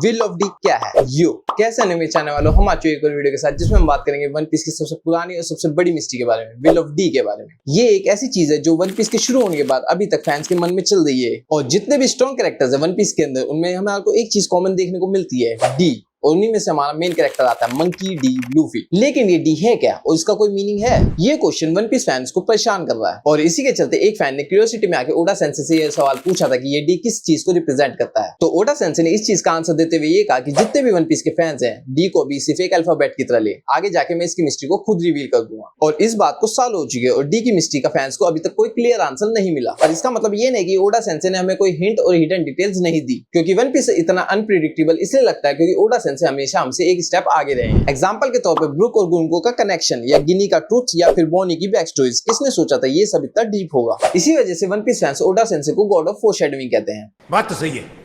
Will of D क्या है? यो कैसे नहीं चाहने वालों, हम आ चुके एक और वीडियो के साथ जिसमें हम बात करेंगे वन पीस की सबसे पुरानी और सबसे बड़ी मिस्ट्री के बारे में, विल ऑफ डी के बारे में। ये एक ऐसी चीज है जो वन पीस के शुरू होने के बाद अभी तक फैंस के मन में चल रही है, और जितने भी स्ट्रॉन्ग कैरेक्टर्स है वन पीस के अंदर उनमें हमें आपको एक चीज कॉमन देखने को मिलती है, डी। और उन्हीं में से हमारा मेन कैरेक्टर आता है मंकी डी लूफी। लेकिन ये डी है क्या और इसका कोई मीनिंग है? ये क्वेश्चन वन पीस फैंस को परेशान कर रहा है, और इसी के चलते एक फैन ने क्यूरियोसिटी में आके ओडा सेंसे से ये सवाल पूछा था कि ये डी किस चीज को रिप्रेजेंट करता है। तो ओडा सेंसे ने इस चीज का आंसर देते हुए ये कहा कि जितने भी वन पीस के फैंस हैं, डी को भी सिर्फ एक अल्फाबेट की तरह ले, आगे जाके मैं इसकी मिस्ट्री को खुद रिवील कर दूंगा। और इस बात को साल हो चुके और डी की मिस्ट्री का फैंस को अभी तक कोई क्लियर आंसर नहीं मिला। और इसका मतलब ये नहीं कि ओडा सेंसे ने हमें कोई हिंट और हिडन डिटेल्स नहीं दी, क्योंकि वन पीस इतना अनप्रिडिक्टेबल इसलिए लगता है क्योंकि ओडा सेंसे हमेशा हमसे एक स्टेप आगे रहे हैं। एग्जांपल के तौर पे ब्रुक और गुनको का कनेक्शन, या गिनी का ट्रूथ, या फिर बोनी की बैक स्टोरीज। किसने सोचा था ये सब इतना डीप होगा? इसी वजह से One Piece fans Oda sensei को गॉड ऑफ फोरशैडोइंग कहते हैं। बात तो सही है।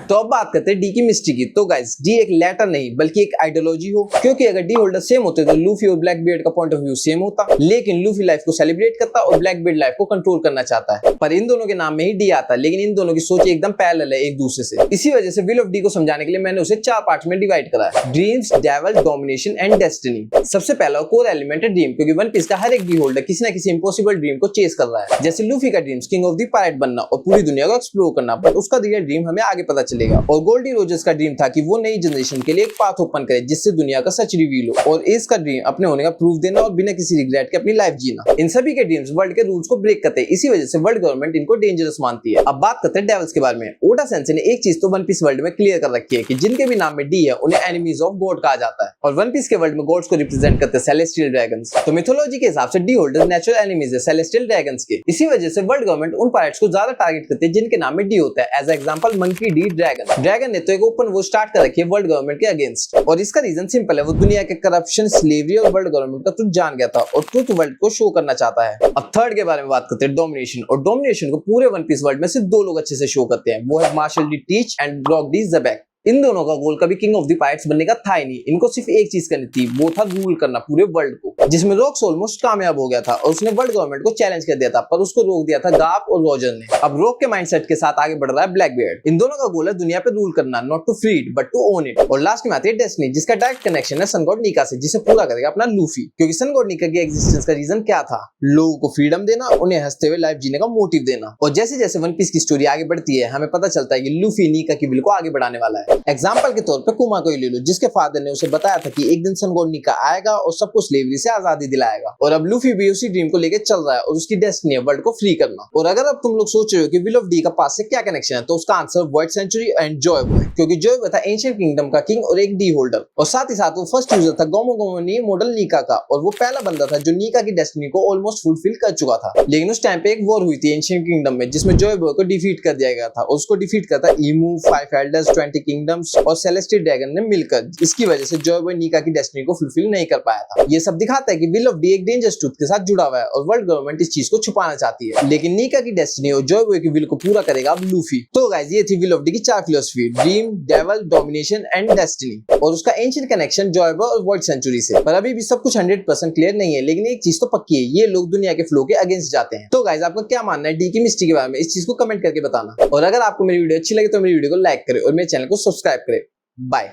तो अब बात करते हैं डी की मिस्ट्री की। तो गाइस, डी एक लेटर नहीं बल्कि एक आइडियोलॉजी हो, क्योंकि अगर डी होल्डर सेम होते तो लूफी और ब्लैक बियर्ड का पॉइंट ऑफ व्यू सेम होता। लेकिन लूफी लाइफ को सेलिब्रेट करता और ब्लैक बियर्ड लाइफ को कंट्रोल करना चाहता है, पर इन दोनों के नाम में ही डी आता है। लेकिन इन दोनों की सोच एकदम पैरेलल है एक दूसरे से। इसी वजह से विल ऑफ डी को समझाने के लिए मैंने उसे 4 पार्ट्स में डिवाइड करा है: dreams, devil, domination and destiny. सबसे पहला कोर एलिमेंट है ड्रीम, क्योंकि वन पीस का हर एक डी होल्डर किसी ना किसी इंपॉसिबल ड्रीम को चेस कर रहा है। जैसे लूफी का dream king of the pirate बनना और पूरी दुनिया को एक्सप्लोर करना, बट उसका रियल ड्रीम हमें आगे पता चलेगा। और गोल्डी रोजर्स का ड्रीम था कि वो नई जनरेशन के लिए एक पाथ ओपन करे जिससे दुनिया का सच रिवील हो, और एस का ड्रीम अपने होने का प्रूफ देना और बिना किसी रिग्रेट के अपनी लाइफ जीना। इन सभी के ड्रीम्स वर्ल्ड के रूल्स को ब्रेक करते हैं, इसी वजह से वर्ल्ड गवर्नमेंट इनको डेंजरस मानती है। अब बात करते हैं डेविल्स के बारे में। ओडा सेंसे ने एक चीज तो वन पीस वर्ल्ड में क्लियर कर रखी है कि जिनके भी नाम में डी है उन्हें एनिमीज ऑफ गॉड कहा जाता है, और वन पीस के वर्ल्ड में गॉड्स को रिप्रेजेंट करते हैं सेलेस्टियल ड्रैगन्स। तो मिथोलॉजी के हिसाब से डी होल्डर्स नेचुरल एनिमीज है सेलेस्टियल ड्रैगन्स के। इसी वजह से वर्ल्ड गवर्नमेंट उन पायरेट्स को ज्यादा टारगेट करते हैं जिनके नाम में डी होता है। As example Monkey D Dragon. Dragon ने तो एक ओपन वो स्टार्ट कर रखी है वर्ल्ड गवर्नमेंट के अगेंस्ट, और इसका रीजन सिंपल है, वो दुनिया के करप्शन, स्लेवरी और वर्ल्ड गवर्नमेंट का ट्रुथ जान गया था और ट्रुथ वर्ल्ड को शो करना चाहता है। अब थर्ड के बारे में बात करते हैं, डोमिनेशन। और डोमिनेशन को पूरे वन पीस वर्ल्ड में सिर्फ 2 लोग अच्छे से शो करते हैं, वो है मार्शल डी टीच एंड ब्रॉक डी ज़ेबेक। इन दोनों का गोल कभी किंग ऑफ द पायरेट्स बनने का था ही नहीं। इनको सिर्फ एक चीज करनी थी, वो था रूल करना पूरे वर्ल्ड को, जिसमें रॉक्स ऑलमोस्ट कामयाब हो गया था और उसने वर्ल्ड गवर्नमेंट को चैलेंज कर दिया था, पर उसको रोक दिया था गाप और रॉजर ने। अब रॉक के माइंडसेट के साथ आगे बढ़ रहा है ब्लैक बियर्ड। इन दोनों का गोल है दुनिया पे रूल करना, not to free it but to own it. और लास्ट में आती है डेस्टिनी, जिसका डायरेक्ट कनेक्शन है सन गॉड नीका से, जिसे पूरा करेगा अपना लूफी। क्योंकि सन गॉड नीका की एग्जिस्टेंस का रीजन क्या था? लोगों को फ्रीडम देना, उन्हें हंसते हुए लाइफ जीने का मोटिव देना। और जैसे जैसे वन पीस की स्टोरी आगे बढ़ती है हमें पता चलता है कि लूफी नीका की विल को आगे बढ़ाने वाला है। एग्जांपल के तौर पे कुमा को ही ले लो, जिसके फादर ने उसे बताया था कि एक दिन सन गॉड नीका आएगा और सबको स्लेवरी से आजादी दिलाएगा। और अब लूफी भी उसी ड्रीम को लेकर चल रहा है और उसकी डेस्टिनी है वर्ल्ड को फ्री करना। और अगर अब तुम लोग सोच रहे हो कि विल ऑफ डी का पास से क्या कनेक्शन है, तो उसका answer Void Century and Joy Boy, क्योंकि जॉय बॉय था एंशिएंट किंगडम का किंग और एक डी होल्डर, और साथ ही साथ वो फर्स्ट यूजर था गोमो गोमो नी मॉडल नीका का, और वो पहला बंदा था जो नीका की डेस्टिनी को ऑलमोस्ट फुलफिल कर चुका था। लेकिन उस टाइम पे एक वॉर हुई थी एंशिएंट किंगडम में, जिसमें जॉय बॉय को डिफीट कर दिया गया था, और उसको डिफीट करता ईमू, 5 एल्डर्स, 20 किंगडम्स और सेलेस्टियल ड्रैगन ने मिलकर। इसकी वजह से जॉय बॉय नीका की डेस्टिनी को फुलफिल नहीं कर पाया था। ये सब दिखाता है कि विल ऑफ डी एक डेंजरस ट्रुथ के साथ जुड़ा हुआ है, और वर्ल्ड गवर्नमेंट इस चीज को छुपाना चाहती है। लेकिन नीका की डेस्टिनी और जॉय बॉय की विल को पूरा करेगा अब लूफी। तो गाइस, ये थी विल ऑफ डी की 4 philosophy: dream, devil, domination and destiny, और उसका एंशिएंट कनेक्शन जॉय बॉय और वॉइड सेंचुरी से। पर अभी भी सब कुछ 100% क्लियर नहीं है, लेकिन एक चीज तो पक्की है, ये लोग दुनिया के फ्लो के अगेंस्ट जाते हैं। तो गाइस, आपका क्या मानना है डी की मिस्ट्री के बारे में? इस चीज को कमेंट करके बताना। और अगर आपको मेरी वीडियो अच्छी लगे तो मेरी वीडियो को लाइक करें और मेरे चैनल को सब्सक्राइब करें। बाय।